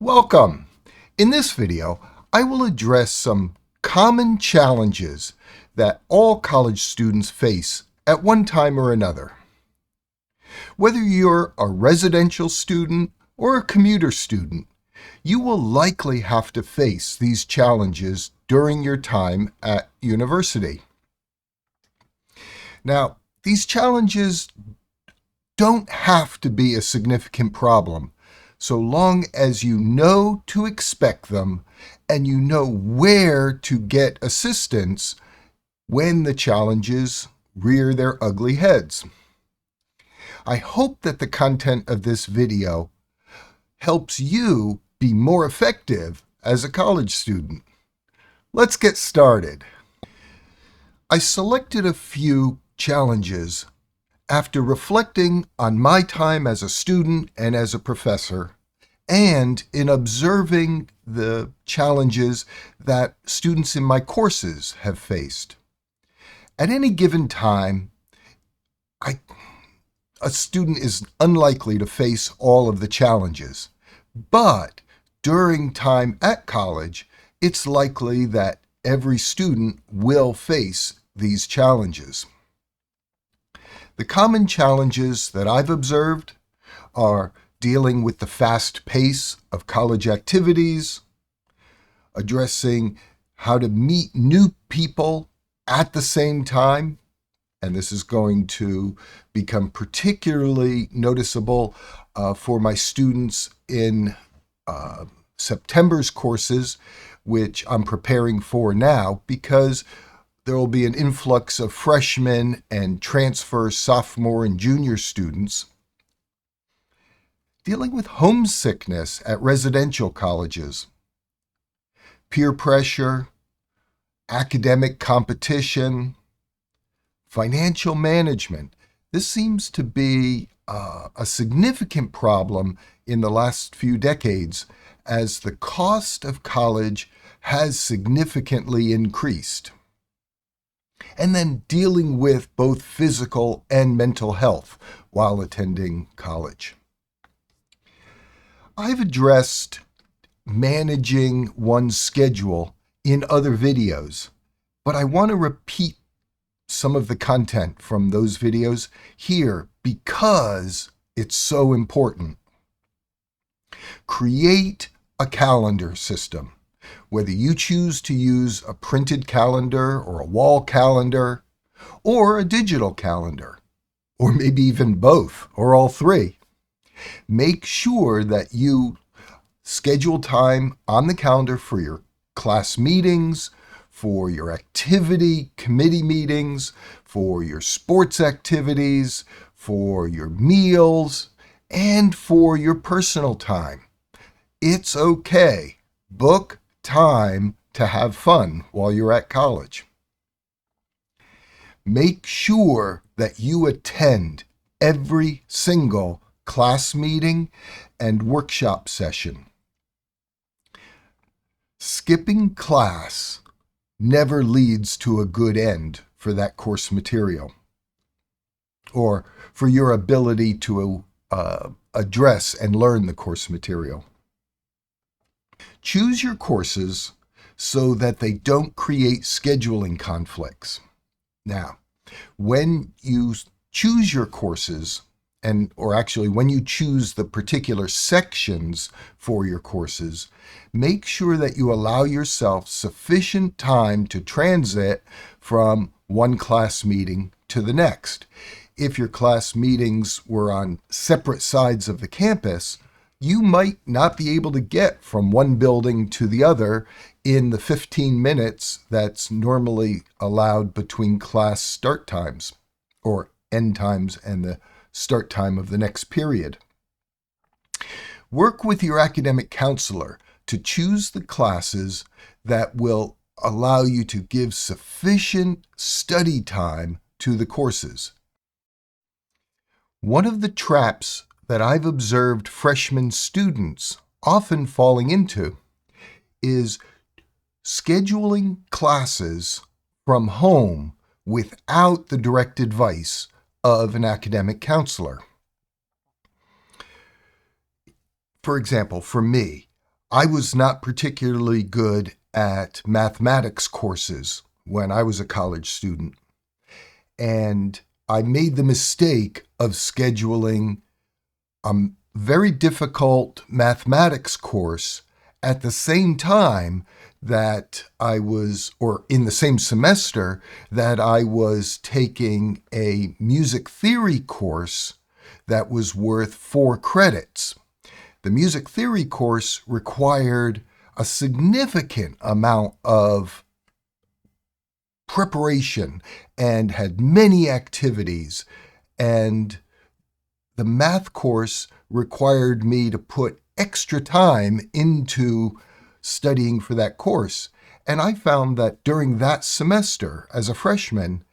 Welcome! In this video, I will address some common challenges that all college students face at one time or another. Whether you're a residential student or a commuter student, you will likely have to face these challenges during your time at university. Now, these challenges don't have to be a significant problem, so long as you know to expect them and you know where to get assistance when the challenges rear their ugly heads. I hope that the content of this video helps you be more effective as a college student. Let's get started. I selected a few challenges after reflecting on my time as a student and as a professor, and in observing the challenges that students in my courses have faced. At any given time, a student is unlikely to face all of the challenges, but during time at college, it's likely that every student will face these challenges. The common challenges that I've observed are dealing with the fast pace of college activities, addressing how to meet new people at the same time, and this is going to become particularly noticeable for my students in September's courses, which I'm preparing for now, because there will be an influx of freshmen and transfer sophomore and junior students. Dealing with homesickness at residential colleges, peer pressure, academic competition, financial management. This seems to be a significant problem in the last few decades as the cost of college has significantly increased. And then dealing with both physical and mental health while attending college. I've addressed managing one's schedule in other videos, but I want to repeat some of the content from those videos here because it's so important. Create a calendar system. Whether you choose to use a printed calendar or a wall calendar or a digital calendar, or maybe even both or all three, make sure that you schedule time on the calendar for your class meetings, for your activity committee meetings, for your sports activities, for your meals, and for your personal time. It's okay. Book time to have fun while you're at college. Make sure that you attend every single class meeting and workshop session. Skipping class never leads to a good end for that course material or for your ability to address and learn the course material. Choose your courses so that they don't create scheduling conflicts. Now, when you choose your courses, when you choose the particular sections for your courses, make sure that you allow yourself sufficient time to transit from one class meeting to the next. If your class meetings were on separate sides of the campus, you might not be able to get from one building to the other in the 15 minutes that's normally allowed between class start times or end times and the start time of the next period. Work with your academic counselor to choose the classes that will allow you to give sufficient study time to the courses. One of the traps that I've observed freshman students often falling into is scheduling classes from home without the direct advice of an academic counselor. For example, for me, I was not particularly good at mathematics courses when I was a college student. And I made the mistake of scheduling a very difficult mathematics course at the same time that I was, or in the same semester, that I was taking a music theory course that was worth 4 credits. The music theory course required a significant amount of preparation and had many activities, and the math course required me to put extra time into studying for that course. And I found that during that semester as a freshman,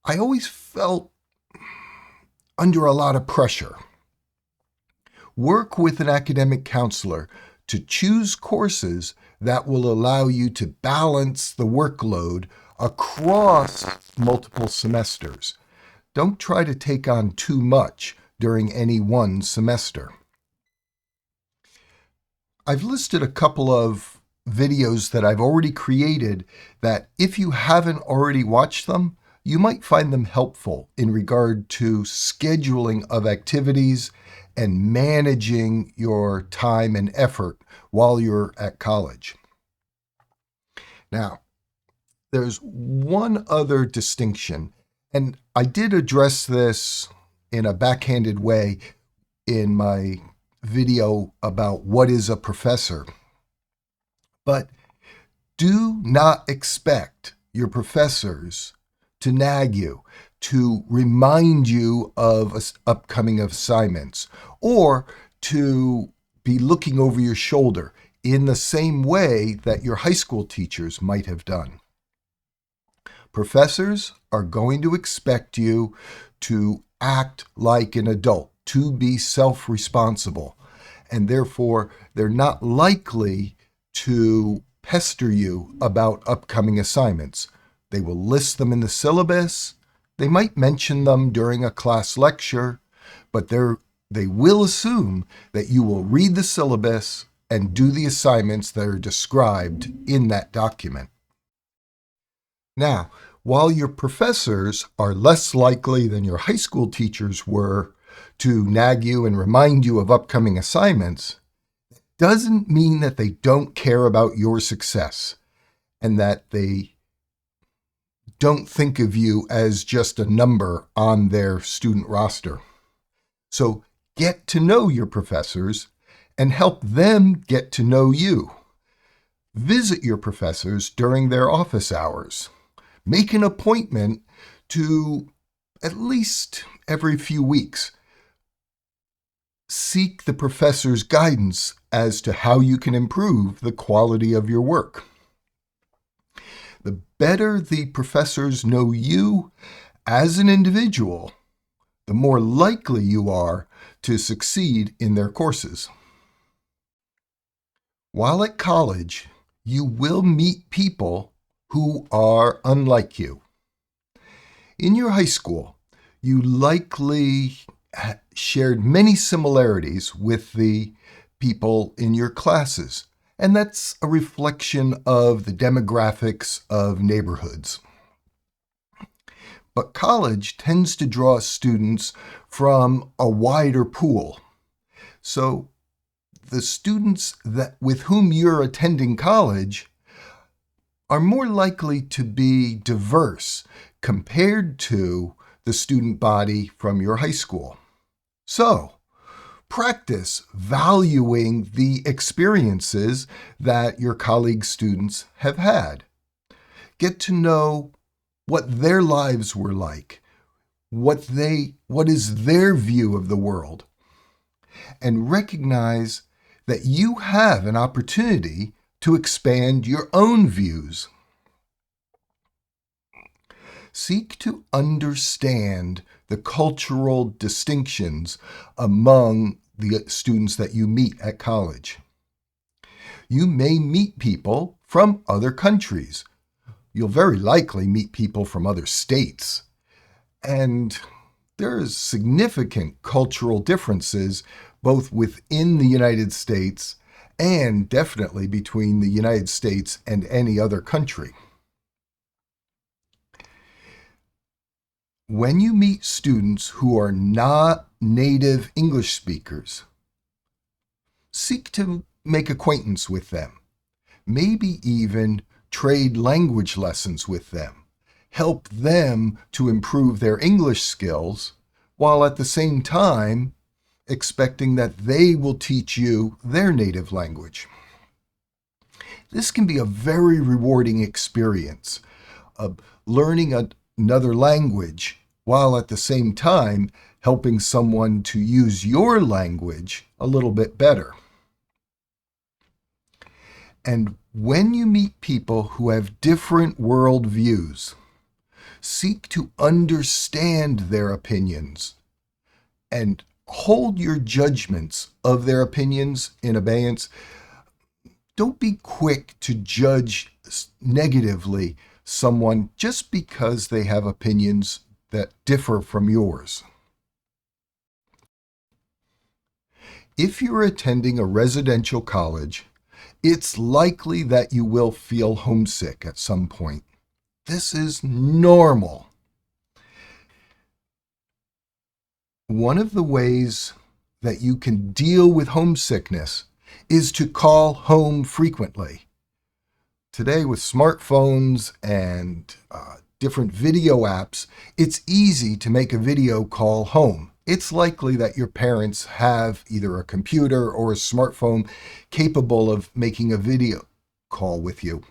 I always felt under a lot of pressure. Work with an academic counselor to choose courses that will allow you to balance the workload across multiple semesters. Don't try to take on too much during any one semester. I've listed a couple of videos that I've already created that if you haven't already watched them, you might find them helpful in regard to scheduling of activities and managing your time and effort while you're at college. Now, there's one other distinction, and I did address this in a backhanded way in my video about what is a professor. But do not expect your professors to nag you, to remind you of upcoming assignments, or to be looking over your shoulder in the same way that your high school teachers might have done. Professors are going to expect you to act like an adult, to be self-responsible, and therefore they're not likely to pester you about upcoming assignments. They will list them in the syllabus. They might mention them during a class lecture, but they will assume that you will read the syllabus and do the assignments that are described in that document. Now, while your professors are less likely than your high school teachers were to nag you and remind you of upcoming assignments, it doesn't mean that they don't care about your success and that they don't think of you as just a number on their student roster. So get to know your professors and help them get to know you. Visit your professors during their office hours. Make an appointment to at least every few weeks. Seek the professor's guidance as to how you can improve the quality of your work. The better the professors know you as an individual, the more likely you are to succeed in their courses. While at college, you will meet people who are unlike you. In your high school, you likely shared many similarities with the people in your classes, and that's a reflection of the demographics of neighborhoods. But college tends to draw students from a wider pool. So the students with whom you're attending college are more likely to be diverse compared to the student body from your high school. So, practice valuing the experiences that your colleague students have had. Get to know what their lives were like, what is their view of the world, and recognize that you have an opportunity to expand your own views. Seek to understand the cultural distinctions among the students that you meet at college. You may meet people from other countries. You'll very likely meet people from other states. And there's significant cultural differences both within the United States and definitely between the United States and any other country. When you meet students who are not native English speakers, seek to make acquaintance with them. Maybe even trade language lessons with them. Help them to improve their English skills, while at the same time expecting that they will teach you their native language. This can be a very rewarding experience of learning another language while at the same time helping someone to use your language a little bit better. And when you meet people who have different worldviews, seek to understand their opinions and hold your judgments of their opinions in abeyance. Don't be quick to judge negatively someone just because they have opinions that differ from yours. If you're attending a residential college, it's likely that you will feel homesick at some point. This is normal. One of the ways that you can deal with homesickness is to call home frequently. Today, with smartphones and different video apps, it's easy to make a video call home. It's likely that your parents have either a computer or a smartphone capable of making a video call with you.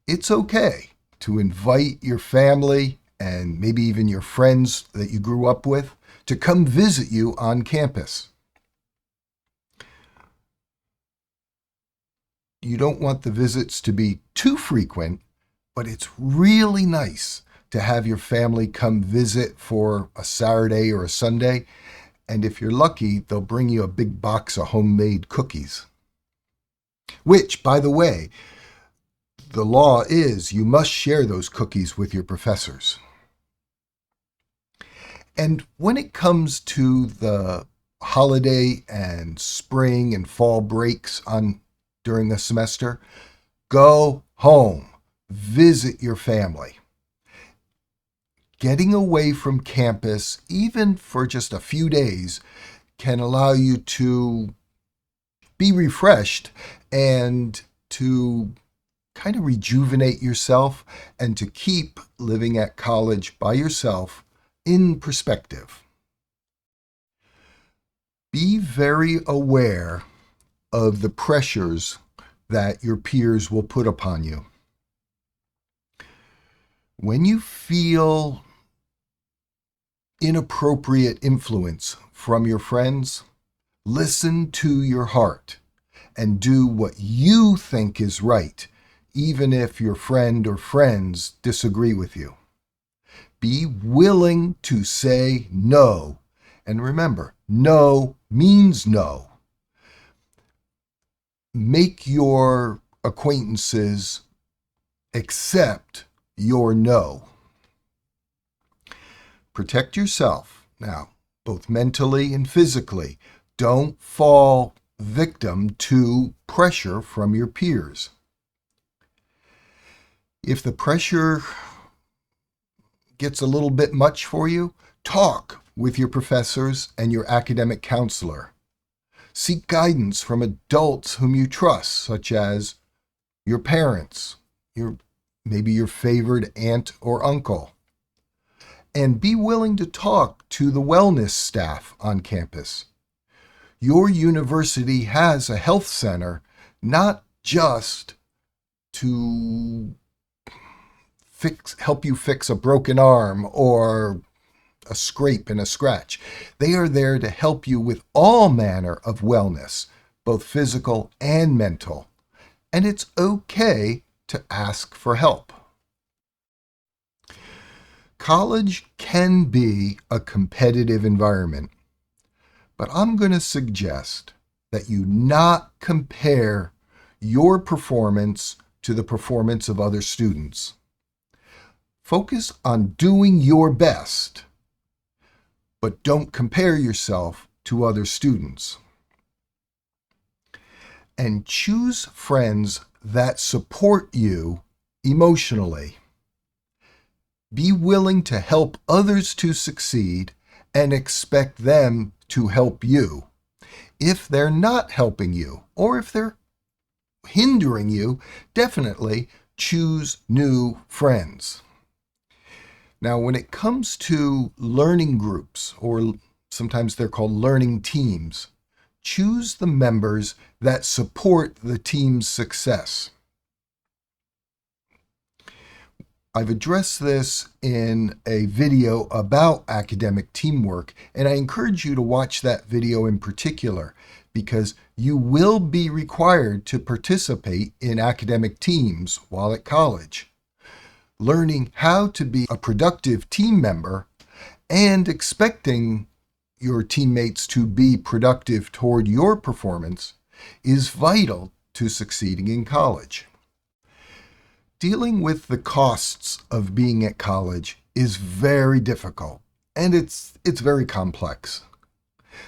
It's okay to invite your family and maybe even your friends that you grew up with to come visit you on campus. You don't want the visits to be too frequent, but it's really nice to have your family come visit for a Saturday or a Sunday. And if you're lucky, they'll bring you a big box of homemade cookies. Which, by the way, the law is you must share those cookies with your professors. And when it comes to the holiday and spring and fall breaks during the semester, go home, visit your family. Getting away from campus, even for just a few days, can allow you to be refreshed and to kind of rejuvenate yourself and to keep living at college by yourself in perspective. Be very aware of the pressures that your peers will put upon you. When you feel inappropriate influence from your friends, listen to your heart and do what you think is right, even if your friend or friends disagree with you. Be willing to say no. And remember, no means no. Make your acquaintances accept your no. Protect yourself now, both mentally and physically. Don't fall victim to pressure from your peers. If the pressure gets a little bit much for you, talk with your professors and your academic counselor. Seek guidance from adults whom you trust, such as your parents, maybe your favored aunt or uncle. And be willing to talk to the wellness staff on campus. Your university has a health center, not just to help you fix a broken arm or a scrape and a scratch. They are there to help you with all manner of wellness, both physical and mental. And it's okay to ask for help. College can be a competitive environment, but I'm going to suggest that you not compare your performance to the performance of other students. Focus on doing your best, but don't compare yourself to other students. and choose friends that support you emotionally. Be willing to help others to succeed and expect them to help you. If they're not helping you, or if they're hindering you, definitely choose new friends. Now, when it comes to learning groups, or sometimes they're called learning teams, choose the members that support the team's success. I've addressed this in a video about academic teamwork, and I encourage you to watch that video in particular because you will be required to participate in academic teams while at college. Learning how to be a productive team member and expecting your teammates to be productive toward your performance is vital to succeeding in college. Dealing with the costs of being at college is very difficult, and it's very complex.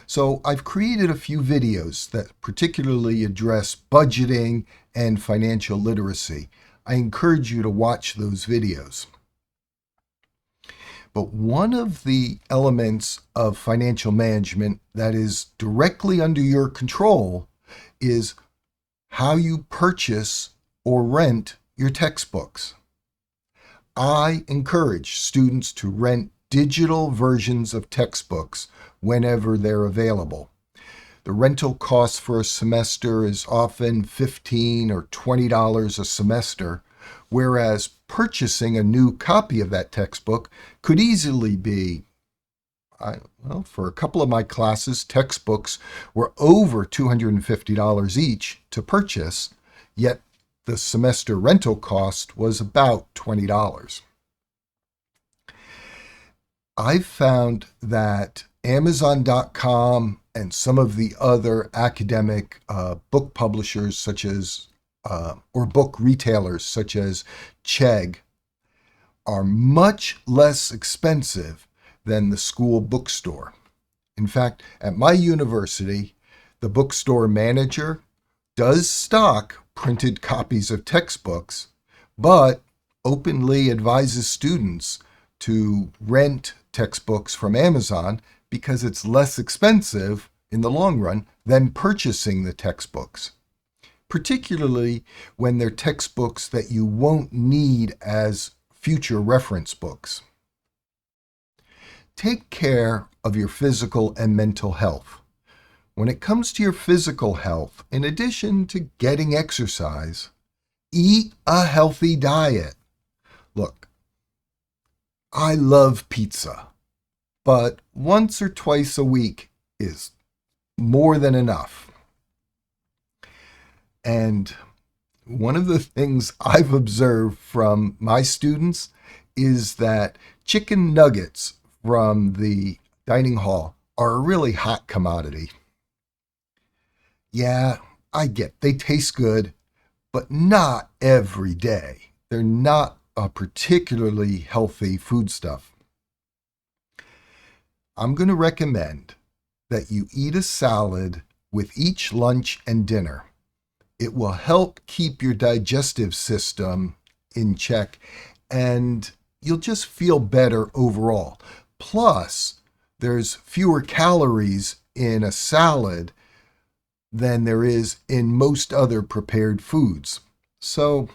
So I've created a few videos that particularly address budgeting and financial literacy. I encourage you to watch those videos. But one of the elements of financial management that is directly under your control is how you purchase or rent your textbooks. I encourage students to rent digital versions of textbooks whenever they're available. The rental cost for a semester is often $15 or $20 a semester, whereas purchasing a new copy of that textbook could easily be, for a couple of my classes, textbooks were over $250 each to purchase, yet the semester rental cost was about $20. I've found that Amazon.com and some of the other academic book publishers such as, or book retailers such as Chegg are much less expensive than the school bookstore. In fact, at my university, the bookstore manager does stock printed copies of textbooks, but openly advises students to rent textbooks from Amazon because it's less expensive in the long run than purchasing the textbooks, particularly when they're textbooks that you won't need as future reference books. Take care of your physical and mental health. When it comes to your physical health, in addition to getting exercise, eat a healthy diet. Look, I love pizza, but once or twice a week is more than enough. And one of the things I've observed from my students is that chicken nuggets from the dining hall are a really hot commodity. Yeah, I get they taste good, but not every day. They're not a particularly healthy foodstuff. I'm going to recommend that you eat a salad with each lunch and dinner. It will help keep your digestive system in check, and you'll just feel better overall. Plus, there's fewer calories in a salad than there is in most other prepared foods. So,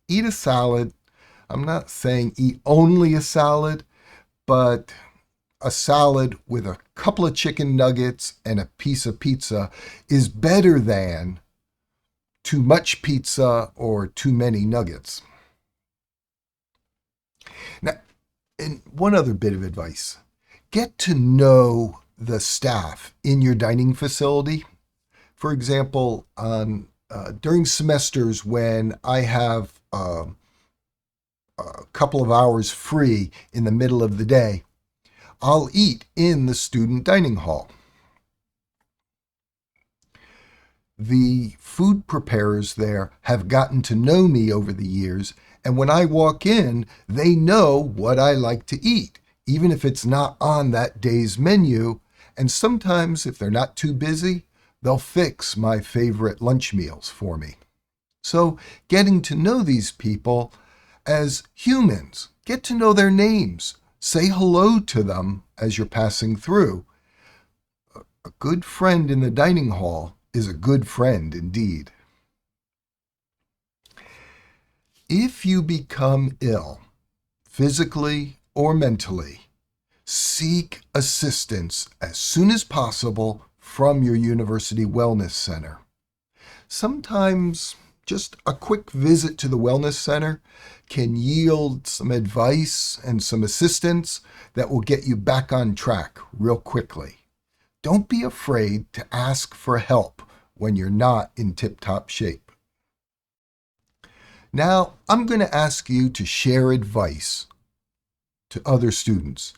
eat a salad. I'm not saying eat only a salad, but a salad with a couple of chicken nuggets and a piece of pizza is better than too much pizza or too many nuggets. Now, and one other bit of advice. Get to know the staff in your dining facility. For example, during semesters when I have a couple of hours free in the middle of the day, I'll eat in the student dining hall. The food preparers there have gotten to know me over the years, and when I walk in, they know what I like to eat, even if it's not on that day's menu. And sometimes, if they're not too busy, They'll fix my favorite lunch meals for me. So getting to know these people as humans, get to know their names, say hello to them as you're passing through. A good friend in the dining hall is a good friend indeed. If you become ill, physically or mentally, seek assistance as soon as possible from your university wellness center. Sometimes just a quick visit to the wellness center can yield some advice and some assistance that will get you back on track real quickly. Don't be afraid to ask for help when you're not in tip-top shape. Now, I'm going to ask you to share advice to other students.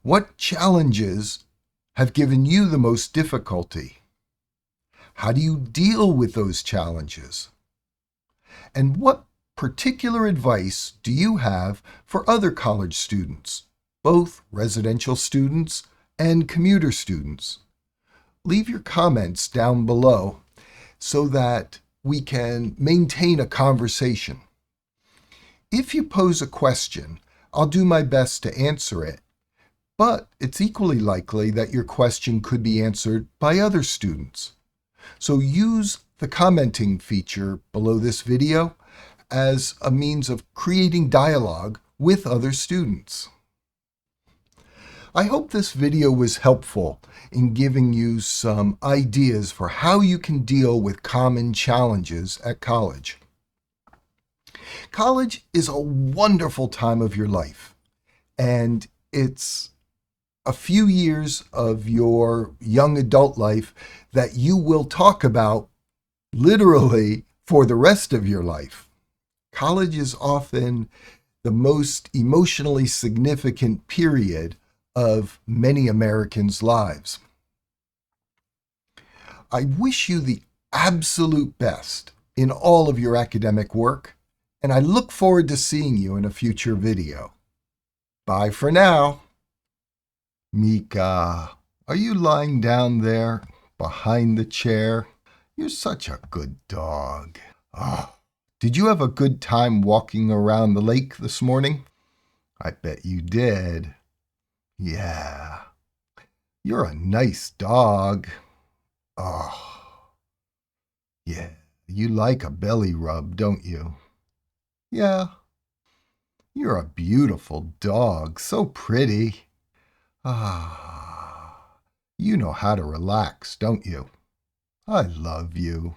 What challenges have given you the most difficulty? How do you deal with those challenges? And what particular advice do you have for other college students, both residential students and commuter students? Leave your comments down below so that we can maintain a conversation. If you pose a question, I'll do my best to answer it, but it's equally likely that your question could be answered by other students. So use the commenting feature below this video as a means of creating dialogue with other students. I hope this video was helpful in giving you some ideas for how you can deal with common challenges at college. College is a wonderful time of your life, and it's a few years of your young adult life that you will talk about literally for the rest of your life. College is often the most emotionally significant period of many Americans' lives. I wish you the absolute best in all of your academic work, and I look forward to seeing you in a future video. Bye for now. Mika, are you lying down there behind the chair? You're such a good dog. Oh, did you have a good time walking around the lake this morning? I bet you did. Yeah. You're a nice dog. Oh, yeah. You like a belly rub, don't you? Yeah. You're a beautiful dog. So pretty. Ah. You know how to relax, don't you? I love you.